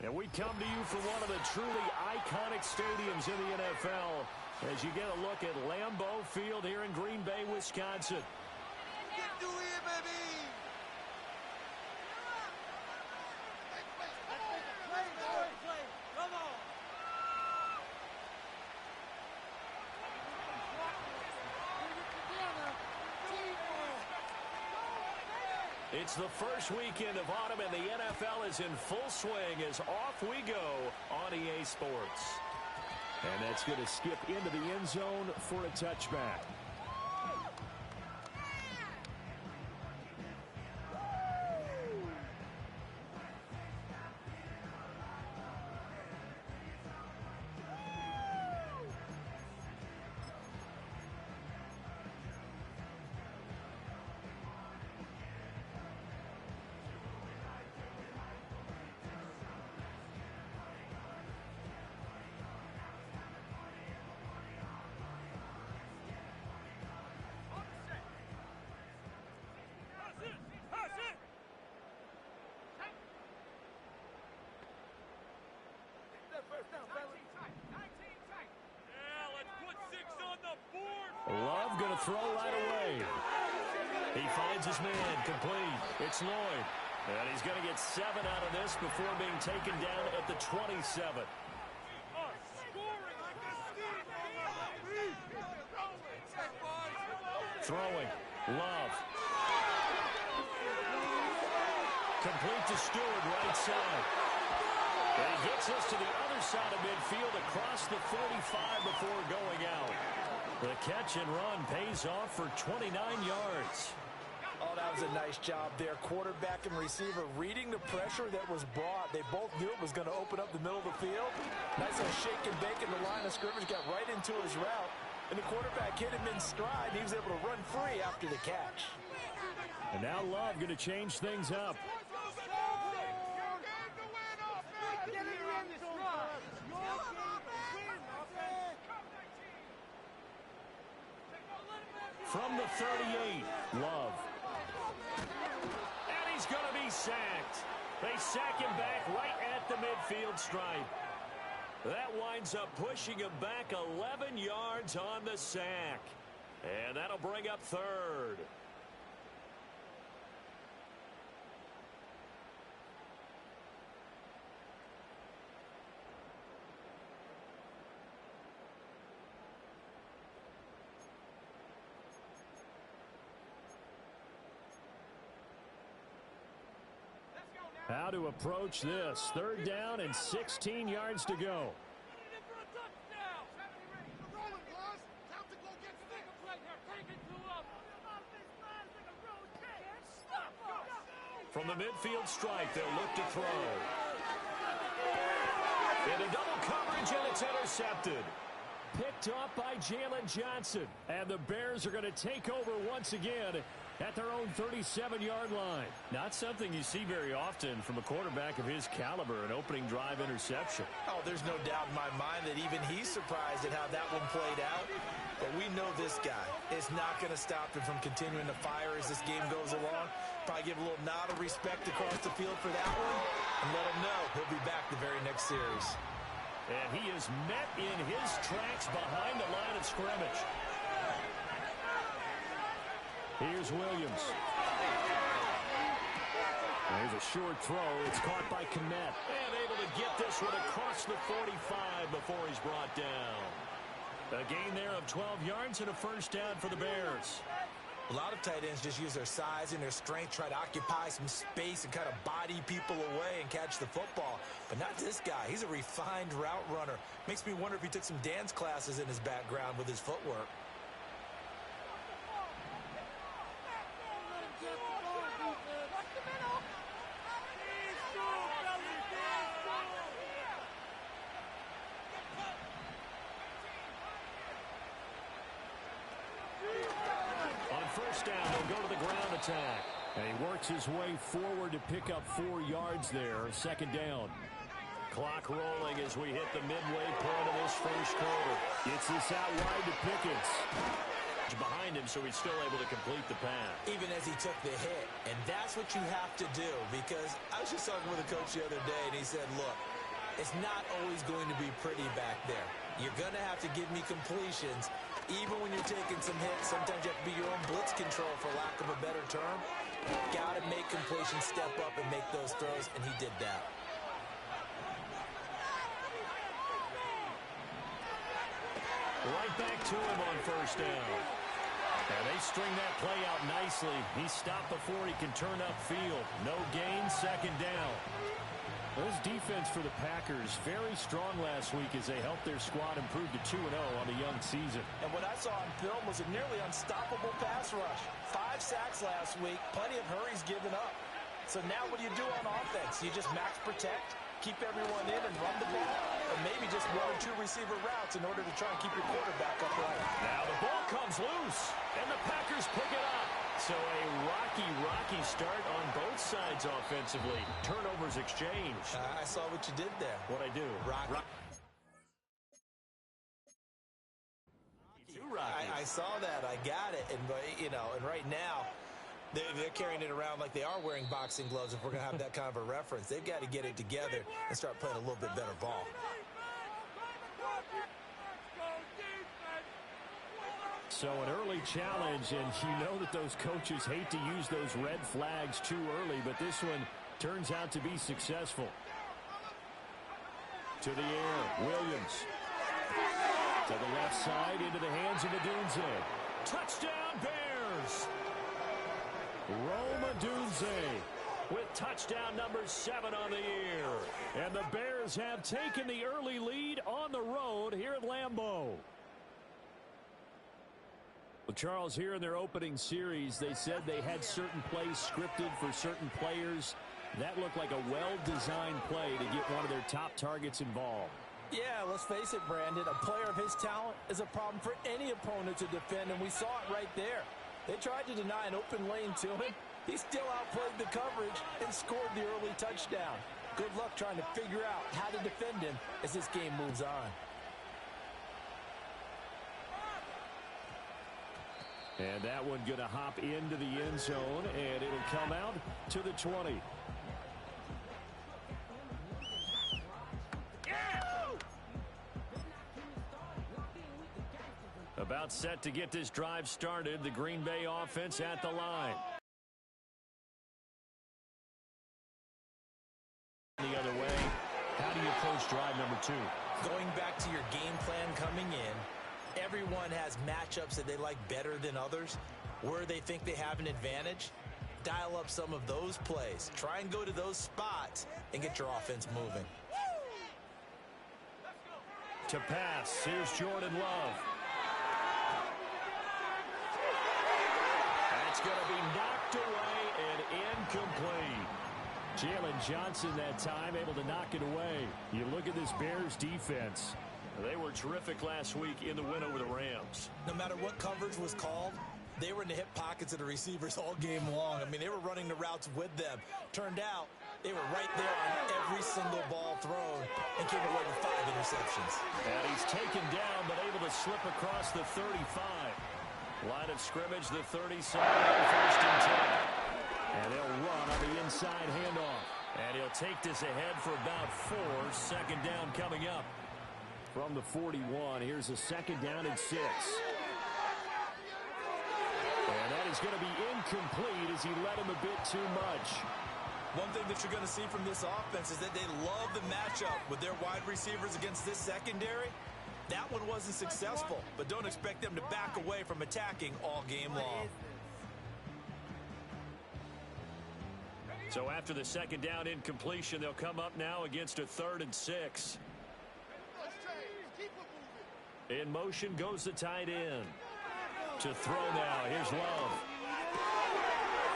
And we come to you from one of the truly iconic stadiums in the NFL as you get a look at Lambeau Field here in Green Bay, Wisconsin. It's the first weekend of autumn, and the NFL is in full swing as off we go on EA Sports. And that's going to skip into the end zone for a touchback. Love going to throw right away. He finds his man, complete. It's Lloyd. And he's going to get 7 out of this before being taken down at the 27. Throwing. Love. Complete to Stewart, right side. And he gets us to the other side of midfield across the 45 before going out. The catch and run pays off for 29 yards. Oh, that was a nice job there. Quarterback and receiver reading the pressure that was brought. They both knew it was going to open up the middle of the field. Nice little shake and bake in the line of scrimmage. Got right into his route. And the quarterback hit him in stride. He was able to run free after the catch. And now Love going to change things up. From the 38, Love. And he's going to be sacked. They sack him back right at the midfield stripe. That winds up pushing him back 11 yards on the sack. And that'll bring up third. How to approach this. 3rd down and 16 yards to go. From the midfield stripe, they'll look to throw. Into double coverage, and it's intercepted. Picked off by Jalen Johnson. And the Bears are going to take over once again at their own 37-yard line. Not something you see very often from a quarterback of his caliber, an opening drive interception. Oh, there's no doubt in my mind that even he's surprised at how that one played out. But we know this guy is not going to stop him from continuing to fire as this game goes along. Probably give a little nod of respect across the field for that one and let him know he'll be back the very next series. And he is met in his tracks behind the line of scrimmage. Here's Williams. There's a short throw. It's caught by Kmet. And able to get this one across the 45 before he's brought down. A gain there of 12 yards and a first down for the Bears. A lot of tight ends just use their size and their strength, try to occupy some space and kind of body people away and catch the football. But not this guy. He's a refined route runner. Makes me wonder if he took some dance classes in his background with his footwork. First down, they'll go to the ground attack. And he works his way forward to pick up 4 yards there. 2nd down. Clock rolling as we hit the midway point of this first quarter. It's this out wide to Pickens. Behind him, so he's still able to complete the pass. Even as he took the hit. And that's what you have to do, because I was just talking with a coach the other day, and he said, look, It's not always going to be pretty back there. You're going to have to give me completions. Even when you're taking some hits, sometimes you have to be your own blitz control, for lack of a better term. Got to make completions, step up, and make those throws, and he did that. Right back to him on first down. And they string that play out nicely. He stopped before he can turn upfield. No gain, second down. This defense for the Packers, very strong last week as they helped their squad improve to 2-0 on the young season. And what I saw on film was a nearly unstoppable pass rush. 5 sacks last week, plenty of hurries given up. So now what do you do on offense? You just max protect, keep everyone in and run the ball, or maybe just 1 or 2 receiver routes in order to try and keep your quarterback upright. Now the ball comes loose, and the Packers pick it up. So a rocky start on both sides offensively. Turnovers exchanged. I saw what you did there. What'd I do? Rocky. I saw that. I got it. And, you know, and right now, they're carrying it around like they are wearing boxing gloves if we're going to have that kind of a reference. They've got to get it together and start playing a little bit better ball. So an early challenge, and you know that those coaches hate to use those red flags too early, but this one turns out to be successful. To the air, Williams. To the left side, into the hands of Adunze. Touchdown, Bears! Rome Adunze with touchdown number 7 on the year. And the Bears have taken the early lead on the road here at Lambeau. Well, Charles, here in their opening series, they said they had certain plays scripted for certain players. That looked like a well-designed play to get one of their top targets involved. Yeah, let's face it, Brandon. A player of his talent is a problem for any opponent to defend, and we saw it right there. They tried to deny an open lane to him. He still outplayed the coverage and scored the early touchdown. Good luck trying to figure out how to defend him as this game moves on. And that one going to hop into the end zone, and it'll come out to the 20. About set to get this drive started. The Green Bay offense at the line. The other way, how do you approach drive number 2? Going back to your game plan coming in, everyone has matchups that they like better than others, where they think they have an advantage. Dial up some of those plays. Try and go to those spots and get your offense moving. To pass, here's Jordan Love. That's going to be knocked away and incomplete. Jalen Johnson that time able to knock it away. You look at this Bears defense. They were terrific last week in the win over the Rams. No matter what coverage was called, they were in the hip pockets of the receivers all game long. I mean, they were running the routes with them. Turned out, they were right there on every single ball thrown and came away with 5 interceptions. And he's taken down, but able to slip across the 35. Line of scrimmage, the 37, first and 10. And they'll run on the inside handoff. And he'll take this ahead for about 4. Second down coming up. From the 41, here's a second down and 6. And that is going to be incomplete as he led him a bit too much. One thing that you're going to see from this offense is that they love the matchup with their wide receivers against this secondary. That one wasn't successful, but don't expect them to back away from attacking all game long. So after the second down incompletion, they'll come up now against a 3rd and 6. In motion goes the tight end. To throw now, here's Love.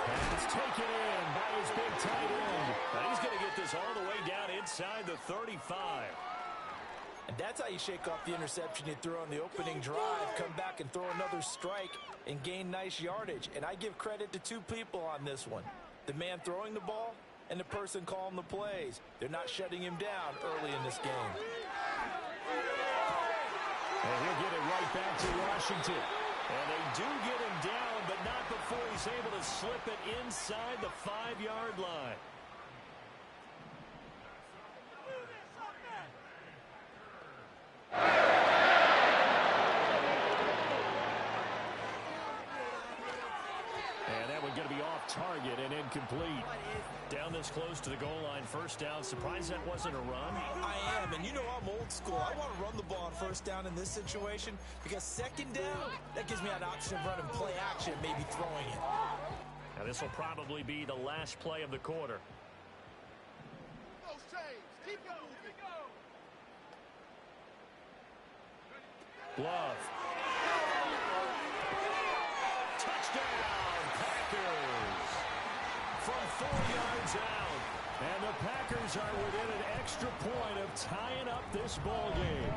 And it's taken in by his big tight end. And he's going to get this all the way down inside the 35. And that's how you shake off the interception you threw on the opening drive, come back and throw another strike and gain nice yardage. And I give credit to 2 people on this one. The man throwing the ball and the person calling the plays. They're not shutting him down early in this game. And he'll get it right back to Washington. And they do get him down, but not before he's able to slip it inside the 5-yard line. target and incomplete. Down this close to the goal line, first down. Surprised that wasn't a run? I am, and you know I'm old school. I want to run the ball on first down in this situation because second down, that gives me an option of running play action, maybe throwing it. Now this will probably be the last play of the quarter. Glove. Touchdown, Packers. From 4 yards out. And the Packers are within an extra point of tying up this ball game.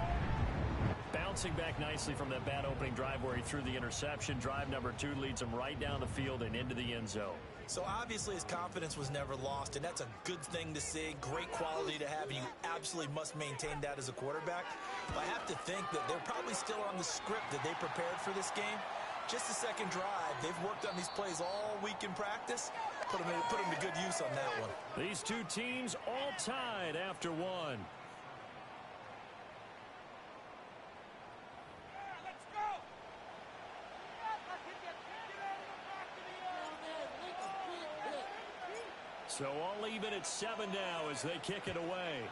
Bouncing back nicely from that bad opening drive where he threw the interception. Drive number 2 leads him right down the field and into the end zone. So obviously his confidence was never lost, and that's a good thing to see. Great quality to have, and you absolutely must maintain that as a quarterback. But I have to think that they're probably still on the script that they prepared for this game. Just the second drive. They've worked on these plays all week in practice. Put them to good use on that one. These two teams all tied after one. So all even at 7 now as they kick it away.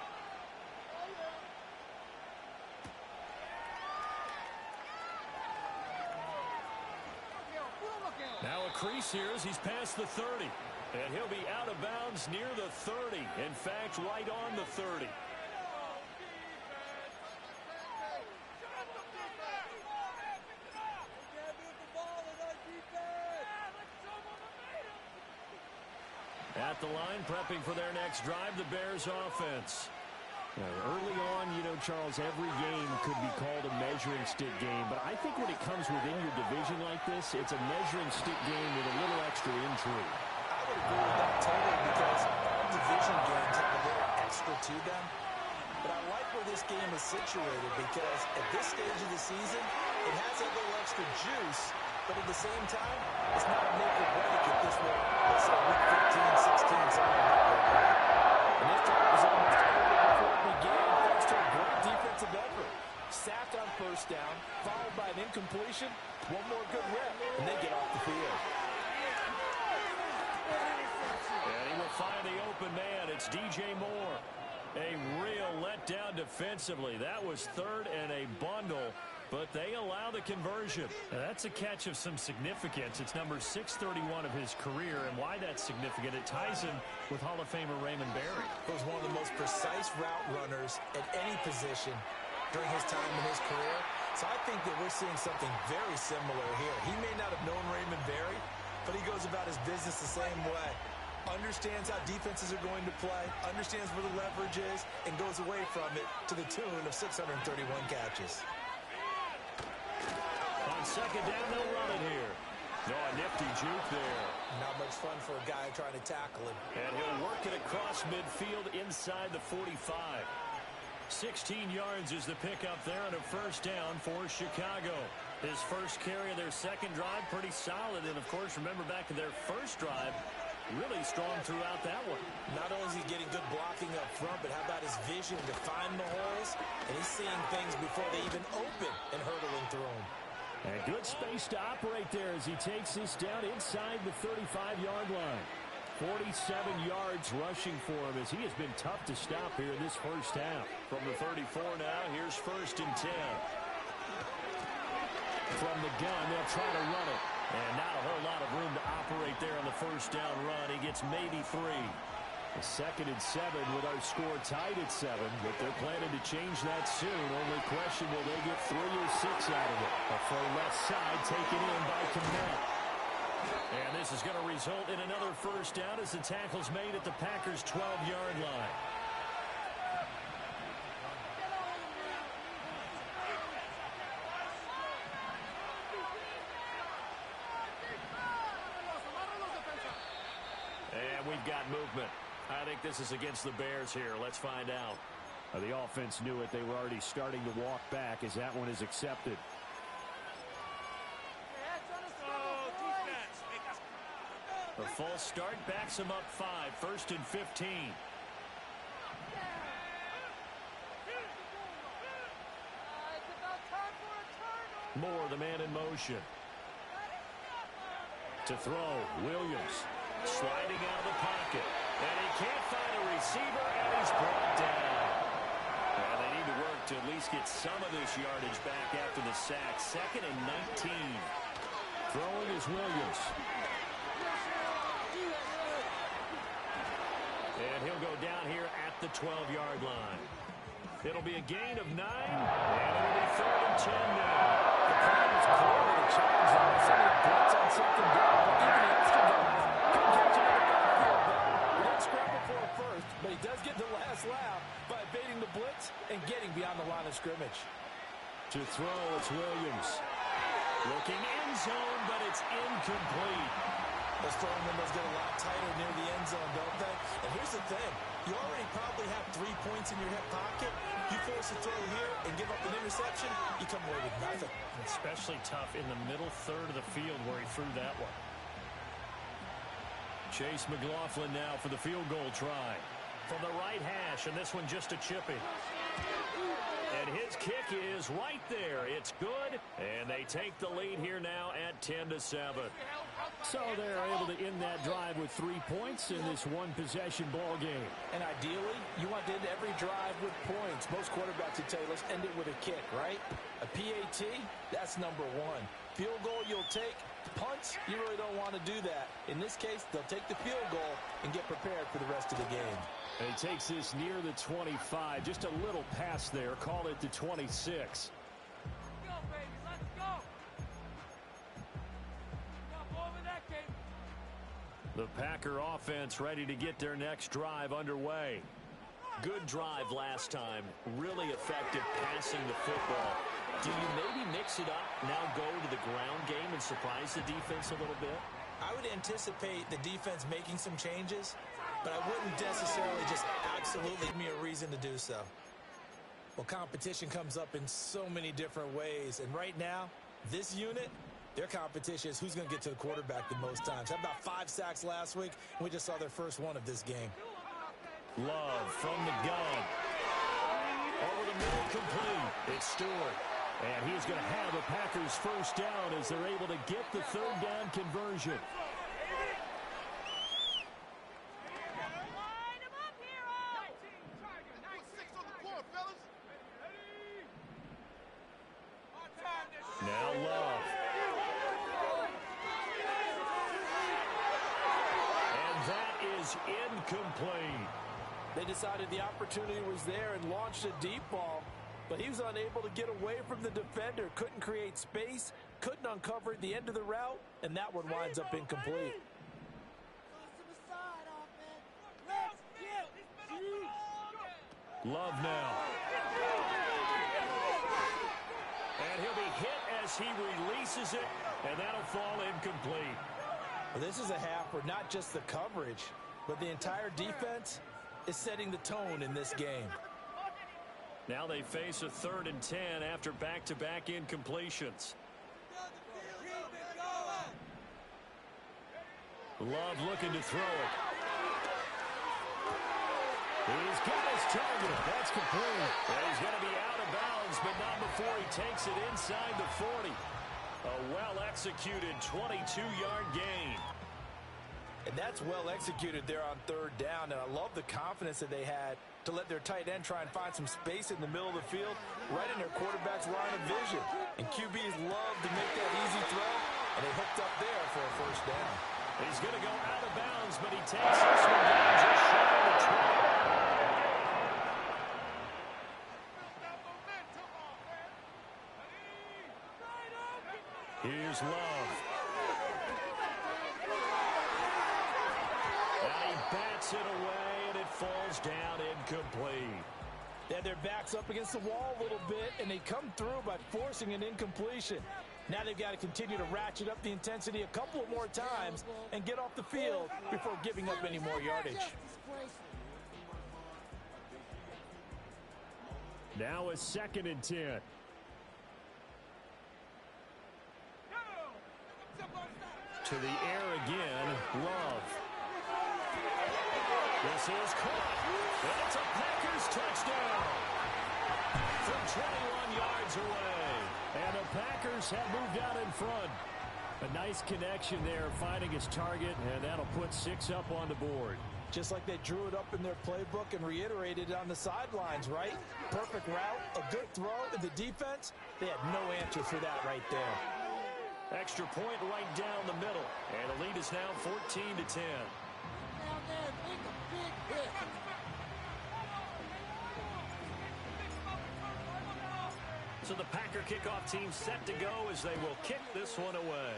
Now a crease here as he's past the 30. And he'll be out of bounds near the 30. In fact, right on the 30. At the line, prepping for their next drive, the Bears offense. Early on, you know, Charles, every game could be called a measuring stick game. But I think when it comes within your division like this, it's a measuring stick game with a little extra intrigue. I would agree with that totally because all division games have a little extra to them. But I like where this game is situated because at this stage of the season, it has a little extra juice. But at the same time, it's not a make or break if this were, let's say, week 15, 16, something like that. And this drive was almost over before it began thanks to a great defensive effort. Sack on first down, followed by an incompletion, one more good rep, and they get off the field. And he will find the open man. It's DJ Moore. A real letdown defensively. That was third and a bundle, but they allow the conversion. Now, that's a catch of some significance. It's number 631 of his career, and why that's significant, it ties him with Hall of Famer Raymond Berry. He was one of the most precise route runners at any position during his time in his career. So I think that we're seeing something very similar here. He may not have known Raymond Berry, but he goes about his business the same way. Understands how defenses are going to play, understands where the leverage is, and goes away from it to the tune of 631 catches. On second down, they'll run it here. No, a nifty juke there. Not much fun for a guy trying to tackle him. And he'll work it across midfield inside the 45. 16 yards is the pickup there on a first down for Chicago. His first carry of their second drive, pretty solid. And, of course, remember back to their first drive, really strong throughout that one. Not only is he getting good blocking up front, but how about his vision to find the holes? And he's seeing things before they even open and hurdling through them. And good space to operate there as he takes this down inside the 35-yard line. 47 yards rushing for him as he has been tough to stop here in this first half. From the 34 now, here's first and 10. From the gun, they'll try to run it. And not a whole lot of room to operate there on the first down run. He gets maybe 3. A second and 7 with our score tied at 7, but they're planning to change that soon. Only question, will they get 3 or 6 out of it? A full left side taken in by Kmet. And this is going to result in another first down as the tackle's made at the Packers' 12-yard line. And we've got movement. I think this is against the Bears here. Let's find out. The offense knew it. They were already starting to walk back as that one is accepted. A false start backs him up 5. First and 15. Moore, the man in motion. To throw, Williams. Sliding out of the pocket. And he can't find a receiver, and he's brought down. And they need to work to at least get some of this yardage back after the sack. 2nd and 19. Throwing is Williams. And he'll go down here at the 12-yard line. It'll be a gain of 9, and it'll be 3rd and 10 now. The plan is clearly to challenge them with some of the blitz on 2nd down. Even the extra guys couldn't catch him in the backfield. He didn't scramble for a first, but he does get the last laugh by evading the blitz and getting beyond the line of scrimmage. To throw, it's Williams. Looking end zone, but it's incomplete. Those throwing windows get a lot tighter near the end zone, don't they? And here's the thing. You already probably have 3 points in your hip pocket. You force a throw here and give up an interception, you come away with nothing. Especially tough in the middle third of the field where he threw that one. Chase McLaughlin now for the field goal try. From the right hash, and this one just a chipping. And his kick is right there. It's good, and they take the lead here now at 10-7. So they're able to end that drive with 3 points in this one-possession ball game. And ideally, you want to end every drive with points. Most quarterbacks would tell you, let's end it with a kick, right? A PAT, that's number 1. Field goal you'll take. Punts, you really don't want to do that. In this case, they'll take the field goal and get prepared for the rest of the game. And he takes this near the 25. Just a little pass there. Call it the 26. Let's go, baby. Let's go. Come over that game. The Packer offense ready to get their next drive underway. Good drive last time. Really effective passing the football. Do you maybe mix it up, now go to the ground game and surprise the defense a little bit? I would anticipate the defense making some changes, but I wouldn't necessarily just absolutely give me a reason to do so. Well, competition comes up in so many different ways, and right now, this unit, their competition is who's going to get to the quarterback the most times. Had about 5 sacks last week, and we just saw their first one of this game. Love from the gun. Over the middle, complete. It's Stewart. And he's going to have the Packers first down as they're able to get the 3rd down conversion. Now Love. And that is incomplete. They decided the opportunity was there and launched a deep ball, but he was unable to get away from the defender, couldn't create space, couldn't uncover the end of the route, and that one winds up incomplete. Love now. And he'll be hit as he releases it, and that'll fall incomplete. Well, this is a half where not just the coverage, but the entire defense is setting the tone in this game. Now they face a 3rd and 10 after back-to-back incompletions. Love looking to throw it. He's got his target. That's complete. And he's going to be out of bounds, but not before he takes it inside the 40. A well-executed 22-yard gain. And that's well executed there on 3rd down, and I love the confidence that they had to let their tight end try and find some space in the middle of the field, right in their quarterback's line of vision. And QBs love to make that easy throw, and they hooked up there for a first down. He's going to go out of bounds, but he takes this one down just shy of the 20. Here's Love. And he bats it away, and it falls down incomplete. They had their backs up against the wall a little bit, and they come through by forcing an incompletion. Now they've got to continue to ratchet up the intensity a couple of more times and get off the field before giving up any more yardage. Now a 2nd and 10. To the air again, Love. This is caught. And it's a Packers touchdown. From 21 yards away. And the Packers have moved out in front. A nice connection there, finding his target, and that'll put 6 up on the board. Just like they drew it up in their playbook and reiterated it on the sidelines, right? Perfect route, a good throw, and the defense, they had no answer for that right there. Extra point right down the middle, and the lead is now 14-10. Down there, make a big hit. So the Packer kickoff team set to go as they will kick this one away.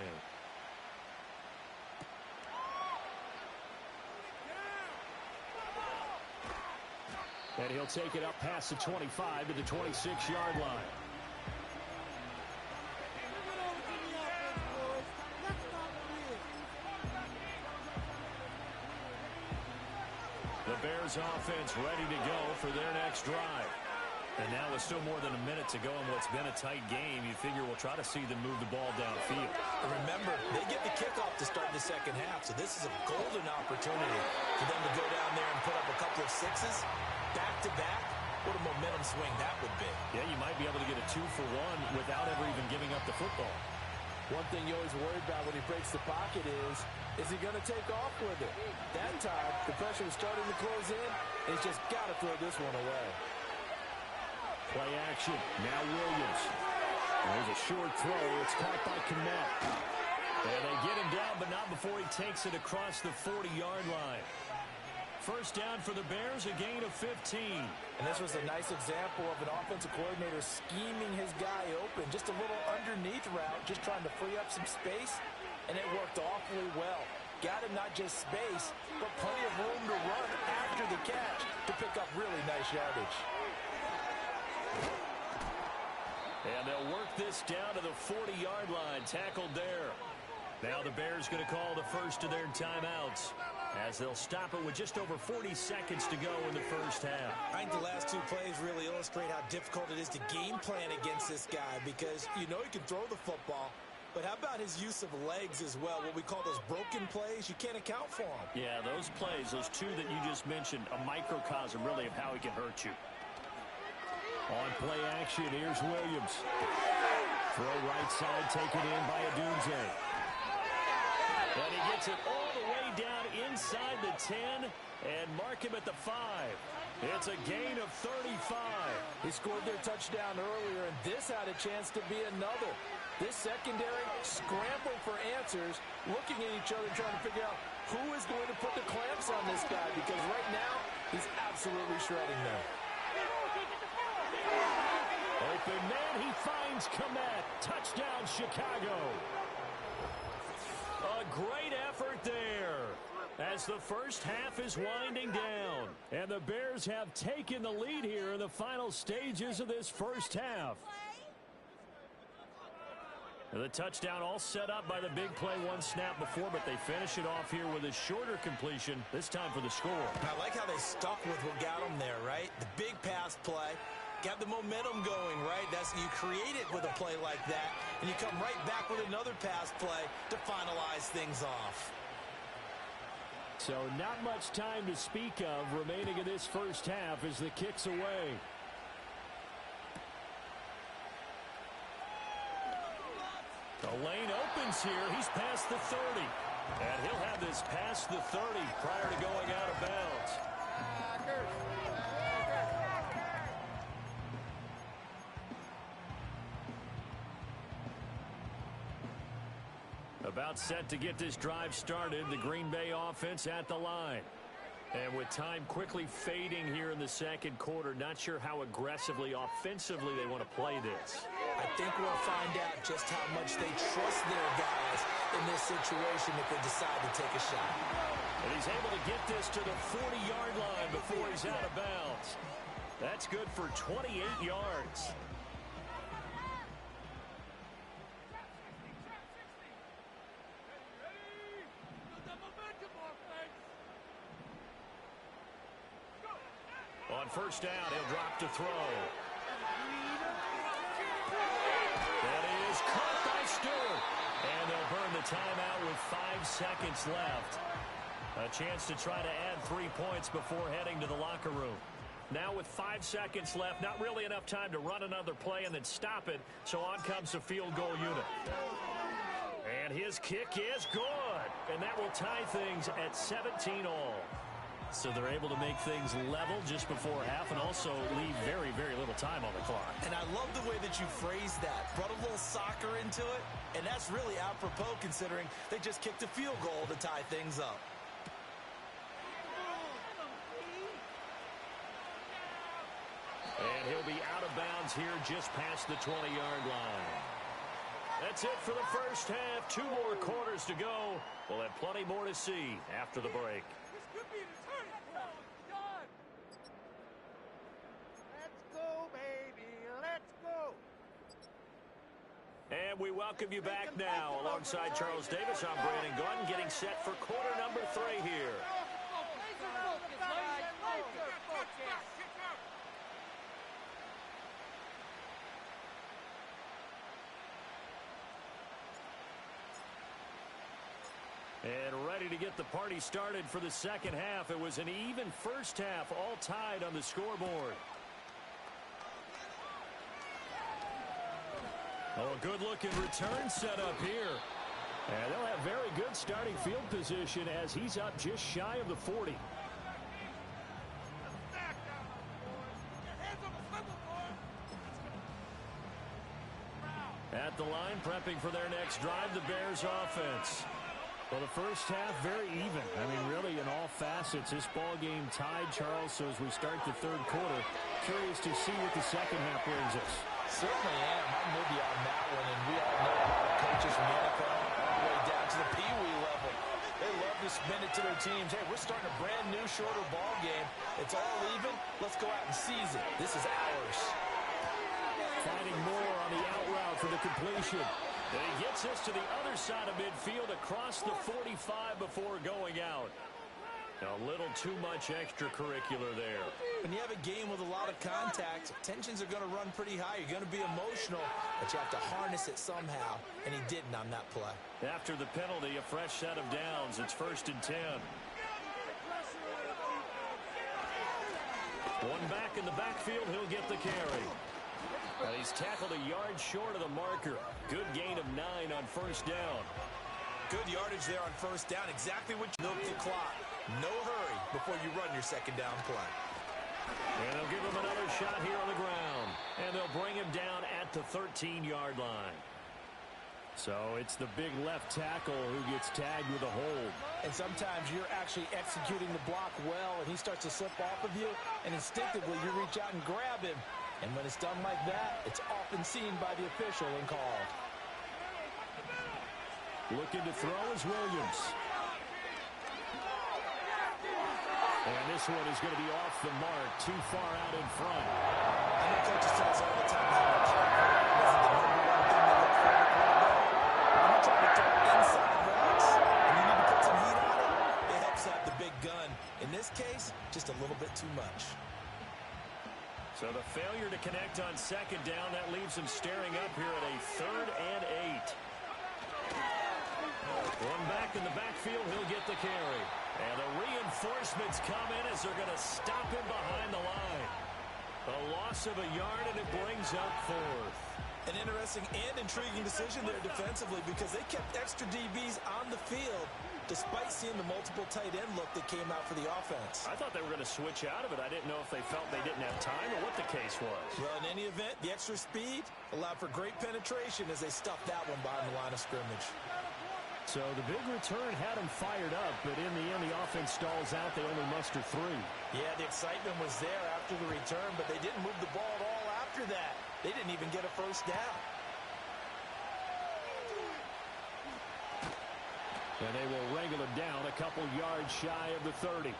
And he'll take it up past the 25 to the 26-yard line. The Bears offense ready to go for their next drive. And now with still more than a minute to go in what's been a tight game, you figure we'll try to see them move the ball downfield. And remember, they get the kickoff to start the second half, so this is a golden opportunity for them to go down there and put up a couple of sixes. Back-to-back, what a momentum swing that would be. Yeah, you might be able to get a 2-for-1 without ever even giving up the football. One thing you always worry about when he breaks the pocket is he going to take off with it? That time, the pressure is starting to close in, and he's just got to throw this one away. Play action. Now Williams. There's a short throw. It's caught by Kmet. And they get him down, but not before he takes it across the 40-yard line. First down for the Bears, a gain of 15. And this was a nice example of an offensive coordinator scheming his guy open. Just a little underneath route, just trying to free up some space, and it worked awfully well. Got him not just space, but plenty of room to run after the catch to pick up really nice yardage. And they'll work this down to the 40-yard line, tackled there. Now the Bears going to call the first of their timeouts as they'll stop it with just over 40 seconds to go in the first half. I think the last two plays really illustrate how difficult it is to game plan against this guy because you know he can throw the football, but how about his use of legs as well, what we call those broken plays? You can't account for them. Yeah, those plays, those two that you just mentioned, a microcosm really of how he can hurt you. On play action, here's Williams. Throw right side taken in by Adunze. And he gets it all the way down inside the 10 and mark him at the 5. It's a gain of 35. He scored their touchdown earlier, and this had a chance to be another. This secondary scrambled for answers, looking at each other, trying to figure out who is going to put the clamps on this guy, because right now, he's absolutely shredding them. Open man, he finds Kmet. Touchdown, Chicago. A great effort there as the first half is winding down. And the Bears have taken the lead here in the final stages of this first half. The touchdown all set up by the big play one snap before, but they finish it off here with a shorter completion, this time for the score. I like how they stuck with what got them there, right? The big pass play. Got the momentum going, right? You create it with a play like that, and you come right back with another pass play to finalize things off. So not much time to speak of remaining in this first half as the kick's away. The lane opens here. He's past the 30. And he'll have this past the 30 prior to going out of bounds. About set to get this drive started, the Green Bay offense at the line. And with time quickly fading here in the second quarter, not sure how aggressively, offensively they want to play this. I think we'll find out just how much they trust their guys in this situation if they decide to take a shot. And he's able to get this to the 40-yard line before he's out of bounds. That's good for 28 yards. On first down, he'll drop to throw. That is caught by Stewart. And they'll burn the timeout with 5 seconds left. A chance to try to add 3 points before heading to the locker room. Now with 5 seconds left, not really enough time to run another play and then stop it. So on comes the field goal unit. And his kick is good. And that will tie things at 17 all. So they're able to make things level just before half and also leave very, very little time on the clock. And I love the way that you phrased that. Brought a little soccer into it. And that's really apropos considering they just kicked a field goal to tie things up. And he'll be out of bounds here just past the 20-yard line. That's it for the first half. 2 more quarters to go. We'll have plenty more to see after the break. This could be the turning point. Let's go, baby. Let's go. And we welcome you back now. Alongside Charles Davis, I'm Brandon Gunn, getting set for quarter number 3 here. And ready to get the party started for the second half. It was an even first half, all tied on the scoreboard. Oh, a good-looking return set up here. And they'll have very good starting field position as he's up just shy of the 40. At the line, prepping for their next drive, the Bears offense. Well, the first half, very even. I mean, really, in all facets, this ball game tied, Charles. So as we start the third quarter, curious to see what the second half brings us. Certainly am. I'm with you on that one. And we all know a lot of coaches from the NFL all the way down to the Pee-wee level. They love to spin it to their teams. Hey, we're starting a brand new, shorter ball game. It's all even. Let's go out and seize it. This is ours. Finding more on the out route for the completion. And he gets this to the other side of midfield across the 45 before going out. A little too much extracurricular there. When you have a game with a lot of contact, tensions are going to run pretty high. You're going to be emotional, but you have to harness it somehow, and he didn't on that play. After the penalty, a fresh set of downs. It's 1st and 10. One back in the backfield, he'll get the carry. And he's tackled a yard short of the marker. Good gain of 9 on 1st down. Good yardage there on 1st down. Exactly what you milk the clock. No hurry before you run your 2nd down play. And they'll give him another shot here on the ground. And they'll bring him down at the 13-yard line. So it's the big left tackle who gets tagged with a hold. And sometimes you're actually executing the block well, and he starts to slip off of you, and instinctively you reach out and grab him. And when it's done like that, it's often seen by the official and called. Looking to throw is Williams. And this one is going to be off the mark, too far out in front. I know coaches tell us all the time how important isn't the number one thing to look for in a quarterback. When you're trying to throw inside routes and you need to put some heat on it, it helps have the big gun. In this case, just a little bit too much. So the failure to connect on 2nd down, that leaves him staring up here at a 3rd and 8. One back in the backfield, he'll get the carry. And the reinforcements come in as they're going to stop him behind the line. A loss of a yard, and it brings up 4th. An interesting and intriguing decision there defensively because they kept extra DBs on the field despite seeing the multiple tight end look that came out for the offense. I thought they were going to switch out of it. I didn't know if they felt they didn't have time or what the case was. Well, in any event, the extra speed allowed for great penetration as they stuffed that one behind the line of scrimmage. So the big return had them fired up, but in the end, the offense stalls out. They only muster 3. Yeah, the excitement was there after the return, but they didn't move the ball at all after that. They didn't even get a 1st down. And they will wrangle him down a couple yards shy of the 30.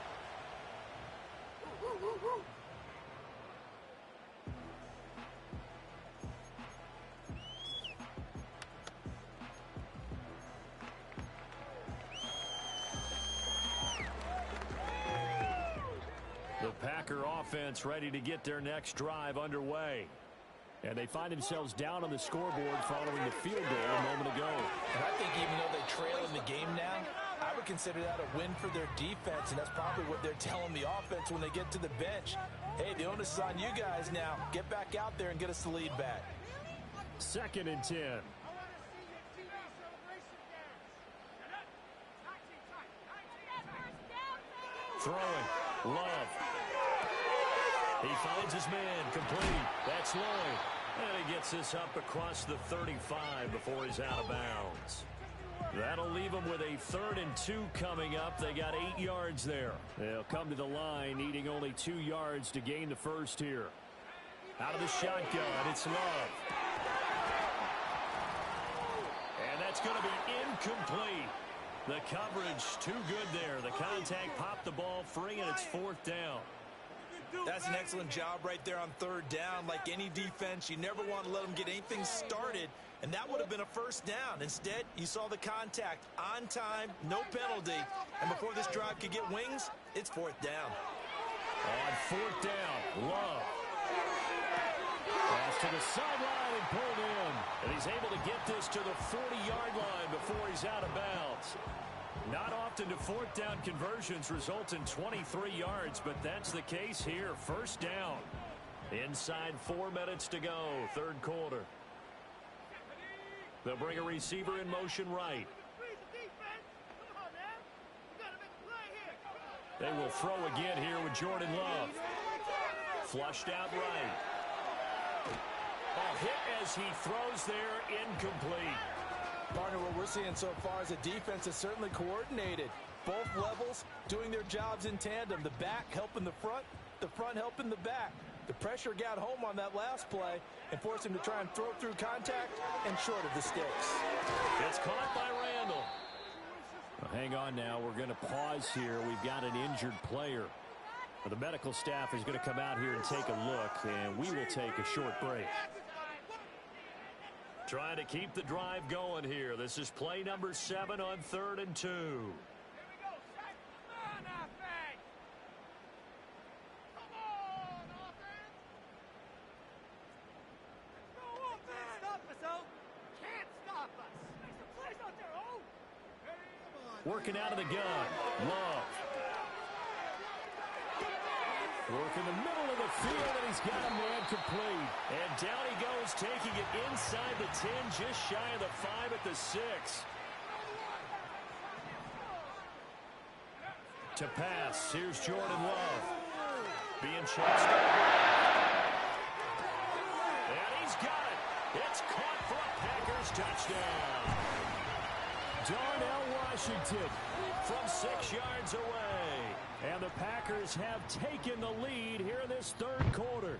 The Packer offense ready to get their next drive underway. And they find themselves down on the scoreboard following the field goal a moment ago. And I think even though they trail in the game now, I would consider that a win for their defense, and that's probably what they're telling the offense when they get to the bench. Hey, the onus is on you guys now. Get back out there and get us the lead back. 2nd and 10. Throwing. Love. He finds his man. Complete. That's Lloyd. And he gets this up across the 35 before he's out of bounds. That'll leave them with a 3rd and 2 coming up. They got 8 yards there. They'll come to the line needing only 2 yards to gain the first here. Out of the shotgun, it's Love. And that's going to be incomplete. The coverage too good there. The contact popped the ball free, and it's 4th down. That's an excellent job right there on 3rd down. Like any defense, you never want to let them get anything started, and that would have been a first down. Instead, you saw the contact on time, no penalty, and before this drive could get wings, it's 4th down. On 4th down, Love. Pass to the sideline and pulled in. And he's able to get this to the 40-yard line before he's out of bounds. Not often do 4th down conversions result in 23 yards, but that's the case here. First down. Inside 4 minutes to go, 3rd quarter. They'll bring a receiver in motion right. They will throw again here with Jordan Love. Flushed out right. A hit as he throws there, incomplete. Partner, what we're seeing so far is a defense that's certainly coordinated. Both levels doing their jobs in tandem. The back helping the front helping the back. The pressure got home on that last play and forced him to try and throw through contact and short of the sticks. It's caught by Randall. Well, hang on now. We're going to pause here. We've got an injured player. The medical staff is going to come out here and take a look, and we will take a short break. Trying to keep the drive going here. This is play number 7 on 3rd and 2. Working out of the gun. Love. Working the middle of the field, and he's got a man complete. And down he goes, taking it inside the 10, just shy of the 5 at the 6. To pass, here's Jordan Love. Being chased. And he's got it. It's caught for a Packers touchdown. Darnell Washington from 6 yards away. And the Packers have taken the lead here in this 3rd quarter.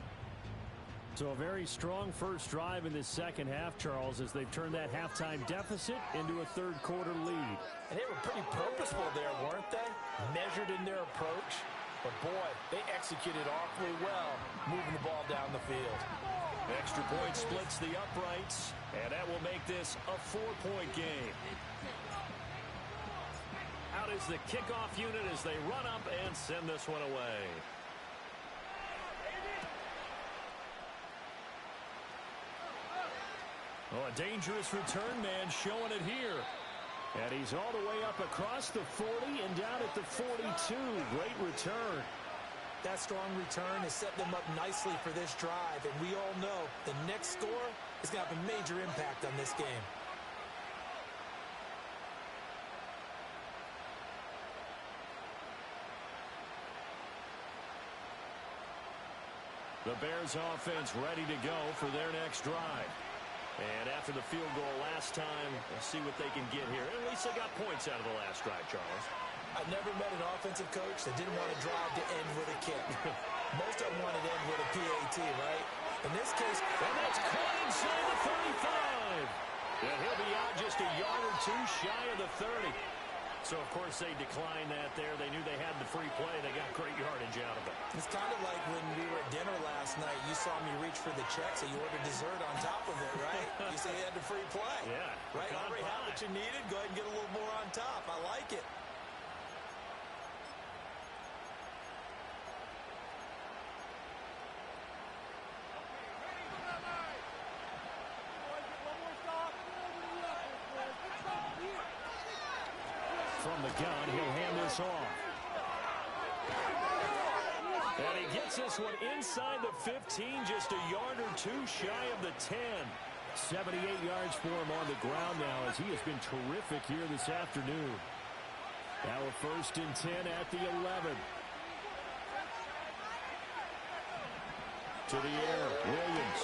So a very strong first drive in this second half, Charles, as they've turned that halftime deficit into a 3rd quarter lead. And they were pretty purposeful there, weren't they? Measured in their approach. But boy, they executed awfully well, moving the ball down the field. Extra point splits the uprights, and that will make this a 4-point game. Out is the kickoff unit as they run up and send this one away. Oh, a dangerous return man showing it here. And he's all the way up across the 40 and down at the 42. Great return. That strong return has set them up nicely for this drive, and we all know the next score is going to have a major impact on this game. The Bears offense ready to go for their next drive. And after the field goal last time, we'll see what they can get here. At least they got points out of the last drive, Charles. I've never met an offensive coach that didn't want to drive to end with a kick. Most of them wanted to end with a PAT, right? In this case, and that's caught inside the 35. And he'll be out just a yard or 2 shy of the 30. So, of course, they declined that there. They knew they had the free play. They got great yardage out of it. It's kind of like when we were at dinner last night. You saw me reach for the check, so you ordered dessert on top of it, right? You say you had the free play. Yeah. Right? Already had what you needed. Go ahead and get a little more on top. I like it. From the gun, he'll hand this off. And he gets this one inside the 15, just a yard or 2 shy of the 10. 78 yards for him on the ground now, as he has been terrific here this afternoon. Now a 1st and 10 at the 11. to the air. Williams.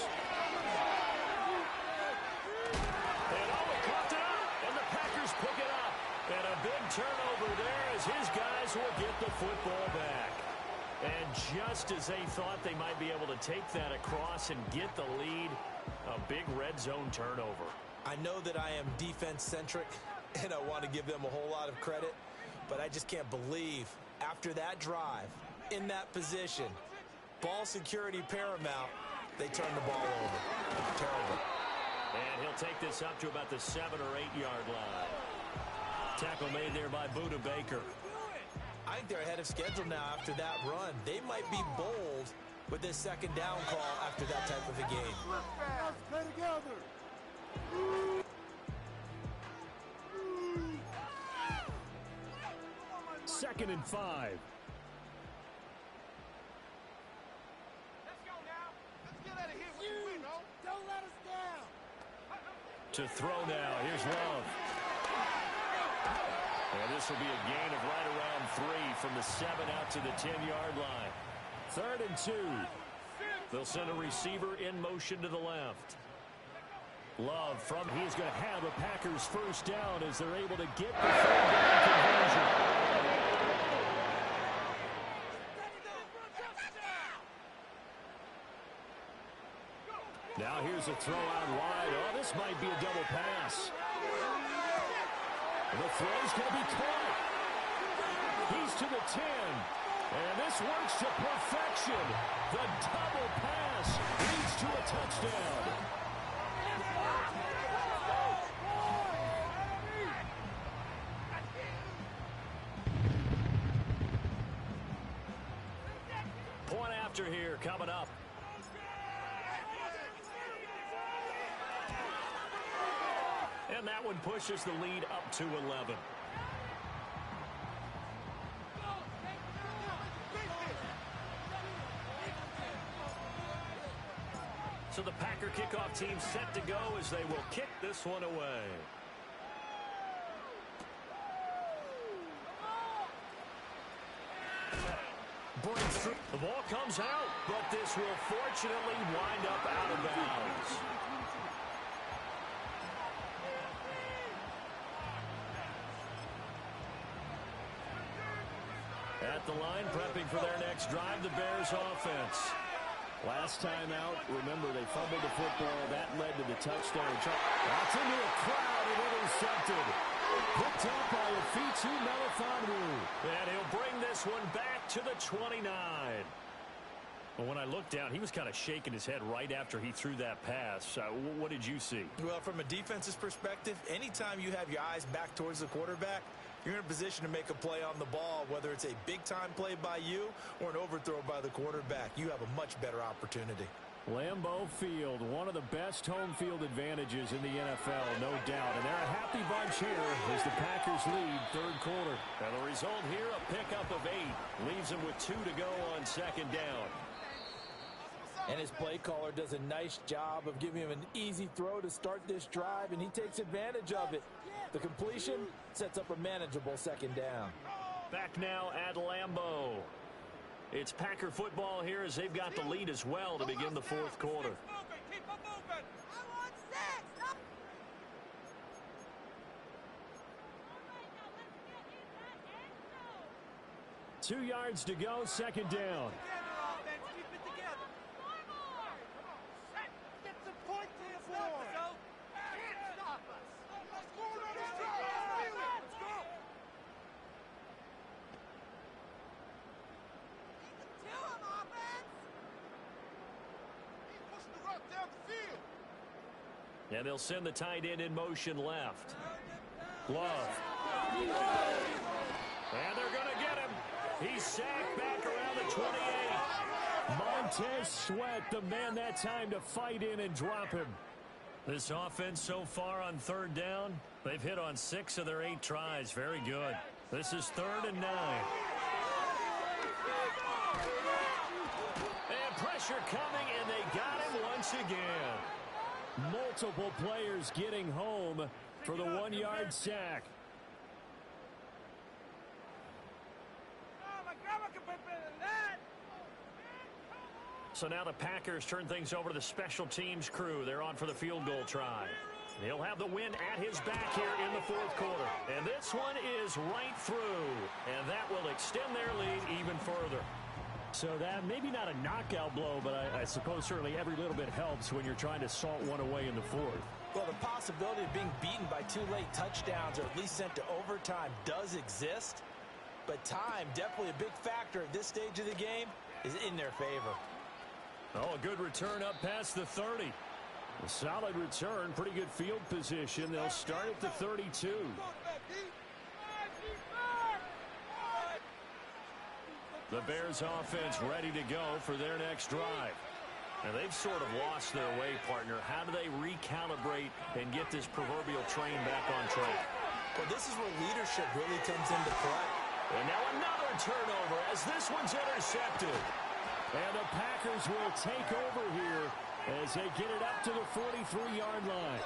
And he caught it up, and the Packers pick it up. And a big turnover there as his guys will get the football back. And just as they thought they might be able to take that across and get the lead, a big red zone turnover. I know that I am defense-centric, and I want to give them a whole lot of credit, but I just can't believe after that drive, in that position, ball security paramount, they turn the ball over. Terrible. And he'll take this up to about the 7 or 8 yard line. Tackle made there by Buda Baker. I think they're ahead of schedule now after that run. They might be bold with this second down call after that type of a game. Let's play together. 2nd and 5. Let's go now. Let's get out of here with the win, no? Don't let us down. To throw now. Here's Love. And this will be a gain of right around 3 from the 7 out to the 10-yard line. 3rd and 2. They'll send a receiver in motion to the left. Love from, he's going to have a Packers first down as they're able to get the third down conversion. Now here's a throw out wide. Oh, this might be a double pass. The throw's going to be caught. He's to the 10. And this works to perfection. The double pass leads to a touchdown. Point after here coming up. And that one pushes the lead up to 11. So the Packer kickoff team set to go as they will kick this one away. Breaks through. The ball comes out, but this will fortunately wind up out of bounds. At the line, prepping for their next drive, the Bears offense. Last time out, remember, they fumbled the football. That led to the touchdown. That's into a crowd and intercepted. Picked up by Afitu Melifonwu. And he'll bring this one back to the 29. Well, when I looked down, he was kind of shaking his head right after he threw that pass. What did you see? Well, from a defense's perspective, anytime you have your eyes back towards the quarterback, you're in a position to make a play on the ball, whether it's a big-time play by you or an overthrow by the quarterback. You have a much better opportunity. Lambeau Field, one of the best home field advantages in the NFL, no doubt. And they're a happy bunch here as the Packers lead third quarter. And the result here, a pickup of 8. Leaves them with 2 to go on second down. And his play caller does a nice job of giving him an easy throw to start this drive, and he takes advantage of it. The completion sets up a manageable second down. Back now at Lambeau. It's Packer football here as they've got the lead as well to begin the fourth quarter. Keep on moving. I want 6. 2 yards to go, second down. Keep it together. Get some points to the board. Can't stop us. Let's go on this drive. Let's go. He's pushing the rock down the field. And they'll send the tight end in motion left. Love. And they're going to get him. He's sacked back around the 28. Montez Sweat, the man that time to fight in and drop him. This offense so far on third down, they've hit on 6 of their 8 tries. Very good. This is 3rd and 9. And pressure coming, and they got him once again. Multiple players getting home for the 1-yard sack. So now the Packers turn things over to the special teams crew. They're on for the field goal try. He'll have the win at his back here in the fourth quarter. And this one is right through. And that will extend their lead even further. So that maybe not a knockout blow, but I suppose certainly every little bit helps when you're trying to salt one away in the fourth. Well, the possibility of being beaten by 2 late touchdowns or at least sent to overtime does exist. But time, definitely a big factor at this stage of the game, is in their favor. Oh, a good return up past the 30. A solid return, pretty good field position. They'll start at the 32. The Bears offense ready to go for their next drive. Now, they've sort of lost their way, partner. How do they recalibrate and get this proverbial train back on track? Well, this is where leadership really comes into play. And now another turnover as this one's intercepted. And the Packers will take over here as they get it up to the 43-yard line.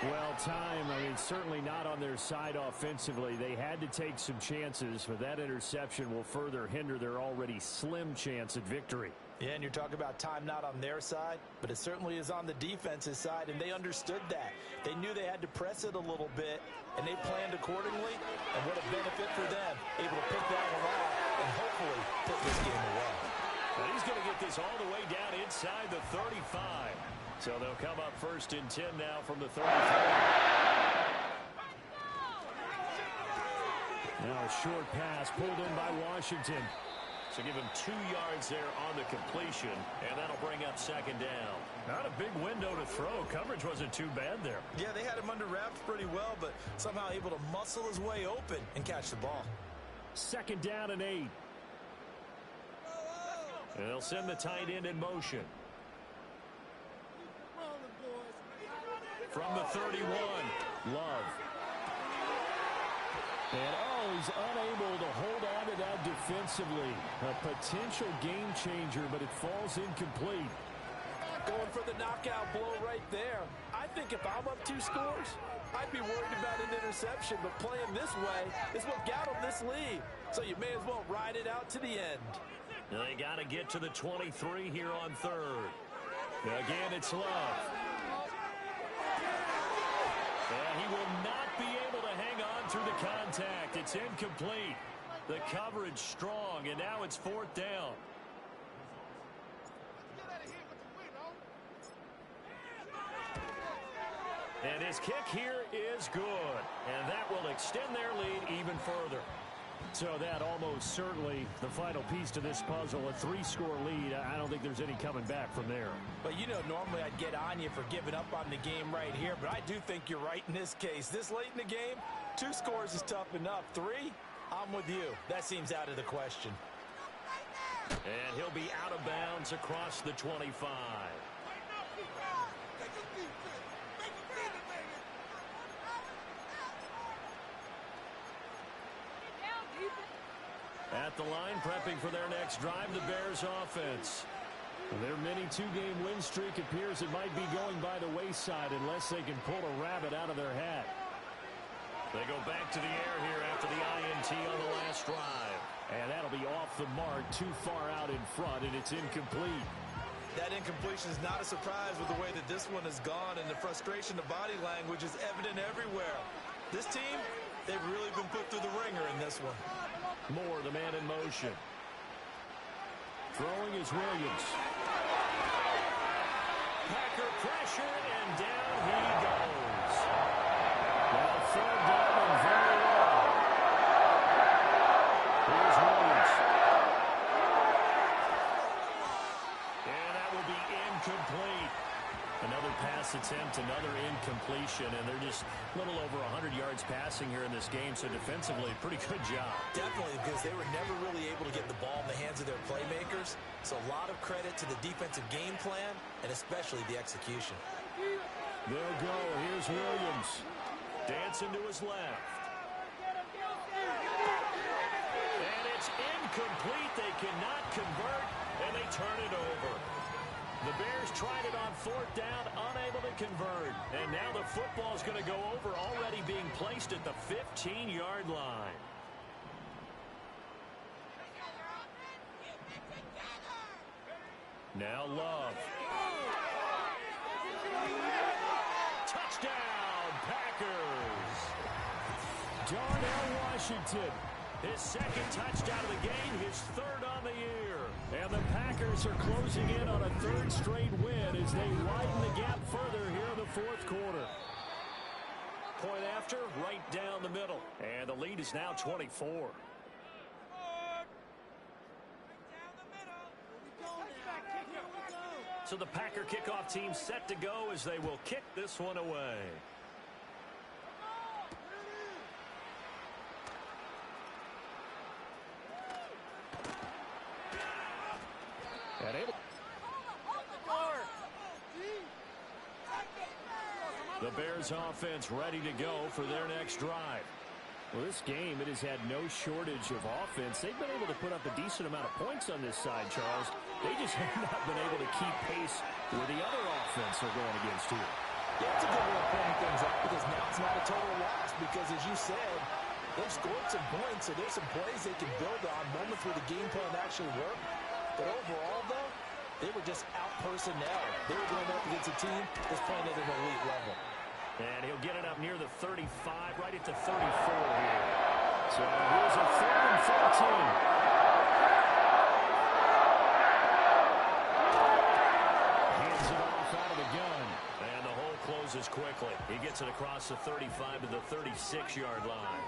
Well, time, certainly not on their side offensively. They had to take some chances, but that interception will further hinder their already slim chance at victory. Yeah, and you're talking about time not on their side, but it certainly is on the defense's side, and they understood that. They knew they had to press it a little bit, and they planned accordingly, and what a benefit for them, able to pick that one off and hopefully put this game away. And he's going to get this all the way down inside the 35. So they'll come up first and 10 now from the 35. Now a short pass pulled in by Washington. So give him 2 yards there on the completion, and that'll bring up second down. Not a big window to throw. Coverage wasn't too bad there. Yeah, they had him under wraps pretty well, but somehow able to muscle his way open and catch the ball. Second down and 8. And they'll send the tight end in motion. From the 31, Love. And he's unable to hold on to that defensively. A potential game changer, but it falls incomplete. Going for the knockout blow right there. I think if I'm up 2 scores, I'd be worried about an interception, but playing this way is what got them this lead. So you may as well ride it out to the end. They got to get to the 23 here on third. Again, it's Love. And he will not be able to hang on through the contact. It's incomplete. The coverage strong, and now it's fourth down. And his kick here is good. And that will extend their lead even further. So that almost certainly the final piece to this puzzle, a 3-score lead. I don't think there's any coming back from there. But normally I'd get on you for giving up on the game right here, but I do think you're right in this case. This late in the game, 2 scores is tough enough. 3, I'm with you. That seems out of the question. And he'll be out of bounds across the 25. At the line, prepping for their next drive, the Bears offense. Their mini 2-game win streak appears it might be going by the wayside unless they can pull a rabbit out of their hat. They go back to the air here after the INT on the last drive. And that'll be off the mark, too far out in front, and it's incomplete. That incompletion is not a surprise with the way that this one has gone, and the frustration, the body language is evident everywhere. This team, they've really been put through the ringer in this one. Moore, the man in motion. Throwing is Williams. Packer pressure, and down he goes. Well, third down and very long. Here's Williams. And that will be incomplete. Another pass attempt, another incompletion, and they're just a little over 100 yards passing here in this game, so defensively, pretty good job. Definitely, because they were never really able to get the ball in the hands of their playmakers, so a lot of credit to the defensive game plan, and especially the execution. They'll go. Here's Williams. Dancing to his left. And it's incomplete. They cannot convert, and they turn it over. The Bears tried it on fourth down, unable to convert. And now the football is going to go over, already being placed at the 15-yard line. Now Love. Touchdown, Packers. Darnell Washington, his second touchdown of the game, his third on the year. And the Packers are closing in on a third straight win as they widen the gap further here in the fourth quarter. Point after, right down the middle. And the lead is now 24. So the Packer kickoff team set to go as they will kick this one away. And able. The Bears offense ready to go for their next drive. Well, this game, it has had no shortage of offense. They've been able to put up a decent amount of points on this side, Charles. They just have not been able to keep pace with the other offense they're going against here. Yeah, it's a good way of playing things out because now it's not a total loss because, as you said, they've scored some points, so there's some plays they can build on, moments where the game plan actually worked. But overall, though, they were just out personnel. They were going up against a team that's playing at an elite level. And he'll get it up near the 35, right at the 34 here. So here's a 3rd and 14. Hands it off out of the gun. And the hole closes quickly. He gets it across the 35 to the 36-yard line.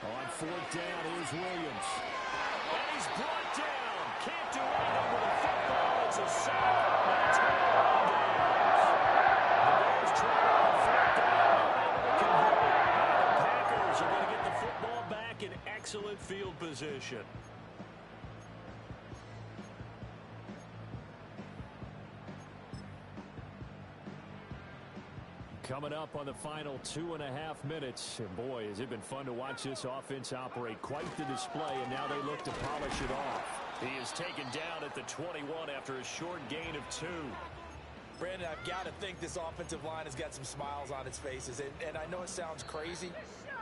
On 4th down, here's Williams. And he's brought down. Can't do anything with the football. It's a sack. And it's Packers are going to get the football back in excellent field position. Coming up on the final 2.5 minutes. And boy, has it been fun to watch this offense operate. Quite the display, and now they look to polish it off. He is taken down at the 21 after a short gain of 2. Brandon, I've got to think this offensive line has got some smiles on its faces. And I know it sounds crazy,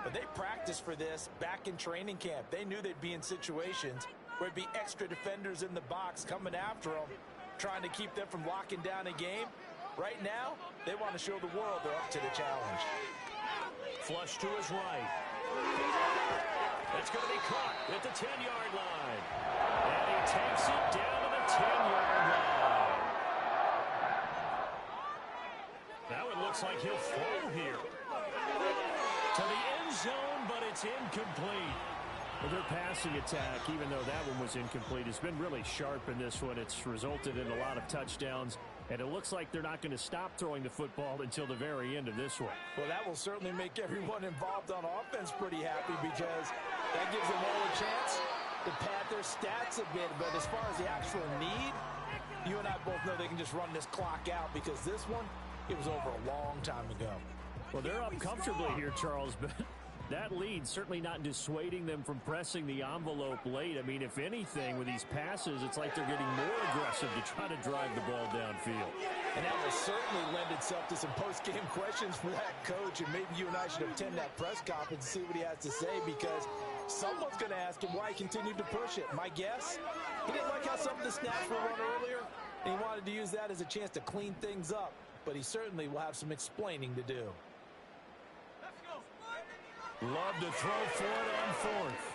but they practiced for this back in training camp. They knew they'd be in situations where it'd be extra defenders in the box coming after them, trying to keep them from locking down a game. Right now, they want to show the world they're up to the challenge. Flush to his right. It's going to be caught at the 10-yard line. And he takes it down to the 10-yard line. Now it looks like he'll throw here. To the end zone, but it's incomplete. Well, their passing attack, even though that one was incomplete, has been really sharp in this one. It's resulted in a lot of touchdowns, and it looks like they're not going to stop throwing the football until the very end of this one. Well, that will certainly make everyone involved on offense pretty happy because that gives them all a chance to pad their stats a bit. But as far as the actual need, you and I both know they can just run this clock out because this one, it was over a long time ago. Well, they're up comfortably here, Charles, but that lead certainly not dissuading them from pressing the envelope late. I mean, if anything, with these passes, it's like they're getting more aggressive to try to drive the ball downfield. And that will certainly lend itself to some post-game questions for that coach, and maybe you and I should attend that press conference and see what he has to say because someone's going to ask him why he continued to push it. My guess, he didn't like how some of the snaps were run earlier, and he wanted to use that as a chance to clean things up, but he certainly will have some explaining to do. Love to throw for it on 4th.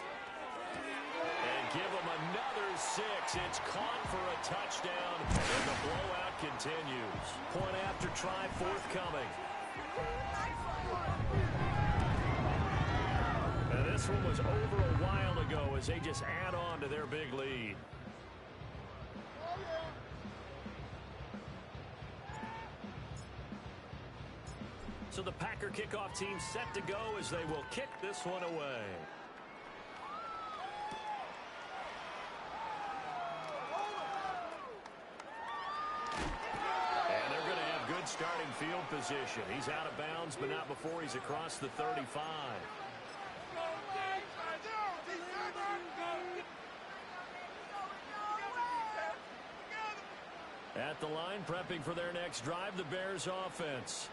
And give him another 6. It's caught for a touchdown, and the blowout continues. Point after try forthcoming. And this one was over a while ago as they just add on to their big lead. So the Packer kickoff team set to go as they will kick this one away. And they're going to have good starting field position. He's out of bounds, but not before he's across the 35. At the line, prepping for their next drive, the Bears offense.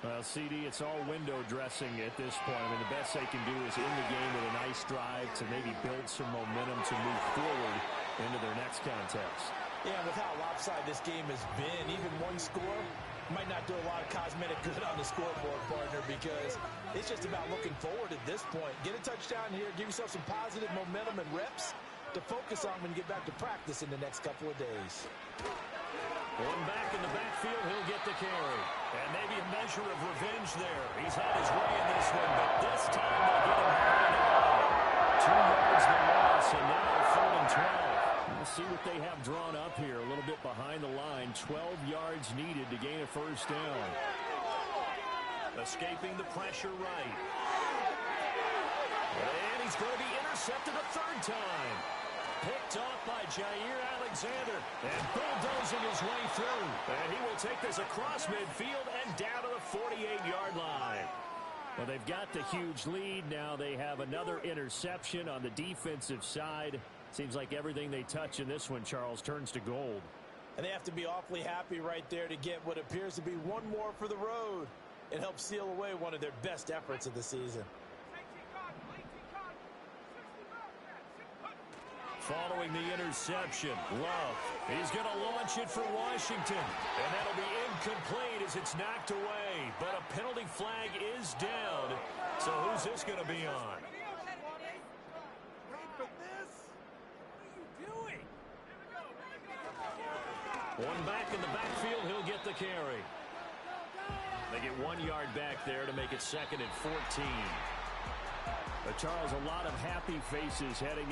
Well, CD, it's all window dressing at this point. I mean, the best they can do is in the game with a nice drive to maybe build some momentum to move forward. into their next contest. Yeah, with how lopsided this game has been, even one score might not do a lot of cosmetic good on the scoreboard, partner, because it's just about looking forward at this point. Get a touchdown here, give yourself some positive momentum and reps to focus on when you get back to practice in the next couple of days. One back in the backfield, he'll get the carry. And maybe a measure of revenge there. He's had his way in this one, but this time they'll get him high and out. 2 yards the loss, and now 3rd and 12. We'll see what they have drawn up here. A little bit behind the line. 12 yards needed to gain a first down. Escaping the pressure right. And he's going to be intercepted a 3rd time. Picked off by Jair Alexander. And bulldozing his way through. And he will take this across midfield and down to the 48-yard line. Well, they've got the huge lead. Now they have another interception on the defensive side. Seems like everything they touch in this one, Charles, turns to gold. And they have to be awfully happy right there to get what appears to be one more for the road. It helps seal away one of their best efforts of the season. Following the interception, Love. He's going to launch it for Washington. And that'll be incomplete as it's knocked away. But a penalty flag is down. So who's this going to be on? One back in the backfield, he'll get the carry. They get 1 yard back there to make it 2nd and 14. But Charles, a lot of happy faces heading in.